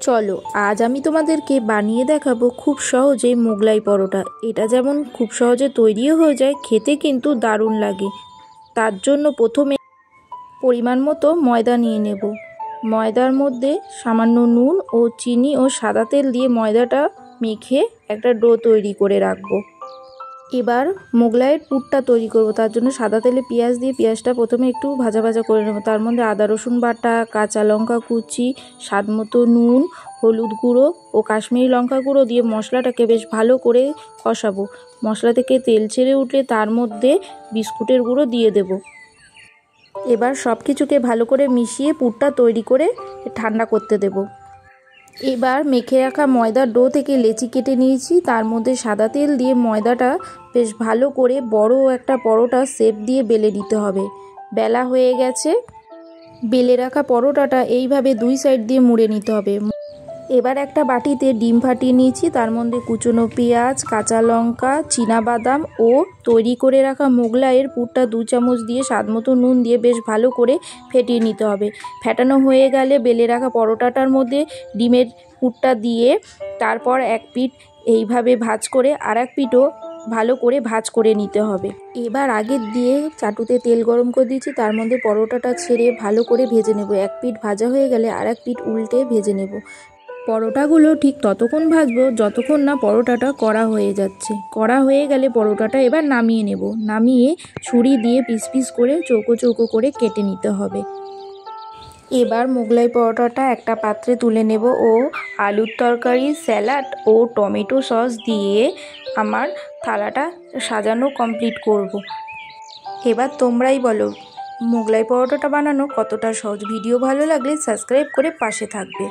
চলো আজ আমি তোমাদেরকে বানিয়ে দেখাবো খুব সহজে মোগলাই পরোটা। এটা যেমন খুব সহজে তৈরিও হয়ে যায়, খেতে কিন্তু দারুণ লাগে। তার জন্য প্রথমে পরিমাণ মতো ময়দা নিয়ে নেব। ময়দার মধ্যে সামান্য নুন ও চিনি ও সাদা তেল দিয়ে ময়দাটা মেখে একটা ডো তৈরি করে রাখবো। এবার মোগলাইয়ের পুরটা তৈরি করব। তার জন্য সাদা তেলে পেঁয়াজ দিয়ে পেঁয়াজটা প্রথমে একটু ভাজা ভাজা করে নেব। তার মধ্যে আদা রসুন বাটা, কাঁচা লঙ্কা কুচি, স্বাদ মতো নুন, হলুদ গুঁড়ো ও কাশ্মীরি লঙ্কা গুঁড়ো দিয়ে মশলাটাকে বেশ ভালো করে কষাবো। মশলা থেকে তেল ছেড়ে উঠলে তার মধ্যে বিস্কুটের গুঁড়ো দিয়ে দেব। এবার সব কিছুকে ভালো করে মিশিয়ে পুরটা তৈরি করে ঠান্ডা করতে দেব। এবার মেখে রাখা ময়দার ডো থেকে লেচি কেটে নিয়েছি। তার মধ্যে সাদা তেল দিয়ে ময়দাটা বেশ ভালো করে বড় একটা পরোটা শেপ দিয়ে বেলে নিতে হবে। বেলা হয়ে গেছে। বেলে রাখা পরোটাটা এইভাবে দুই সাইড দিয়ে মুড়ে নিতে হবে। এবার একটা বাটিতে ডিম ফাটিয়ে নিয়েছি। তার মধ্যে কুচনো পেঁয়াজ, কাঁচা লঙ্কা, চীনাবাদাম ও তৈরি করে রাখা মোগলাইয়ের পুরটা 2 চামচ দিয়ে স্বাদ মতো নুন দিয়ে বেশ ভালো করে ফেটিয়ে নিতে হবে। ফেটানো হয়ে গেলে বেলে রাখা পরোটাটার মধ্যে ডিমের পুরটা দিয়ে তারপর এক পিঠ এইভাবে ভাঁজ করে আর এক পিঠও ভালো করে ভাঁজ করে নিতে হবে। এবার আগে দিয়ে চাটুতে তেল গরম করে দিয়েছি। তার মধ্যে পরোটাটা ছেড়ে ভালো করে ভেজে নেব। এক পিঠ ভাজা হয়ে গেলে আর এক পিঠ উল্টে ভেজে নেব। পরোটাগুলো ঠিক ততক্ষণ ভাজবো যতক্ষণ না পরোটাটা কড়া হয়ে যাচ্ছে। কড়া হয়ে গেলে পরোটাটা এবার নামিয়ে নেব। নামিয়ে ছুরি দিয়ে পিস পিস করে চৌকো চৌকো করে কেটে নিতে হবে। এবার মোগলাই পরোটাটা একটা পাত্রে তুলে নেব ও আলুর তরকারি, স্যালাড ও টমেটো সস দিয়ে আমার থালাটা সাজানো কমপ্লিট করব। এবার তোমরাই বলো মোগলাই পরোটাটা বানানো কতটা সহজ। ভিডিও ভালো লাগলে সাবস্ক্রাইব করে পাশে থাকবে।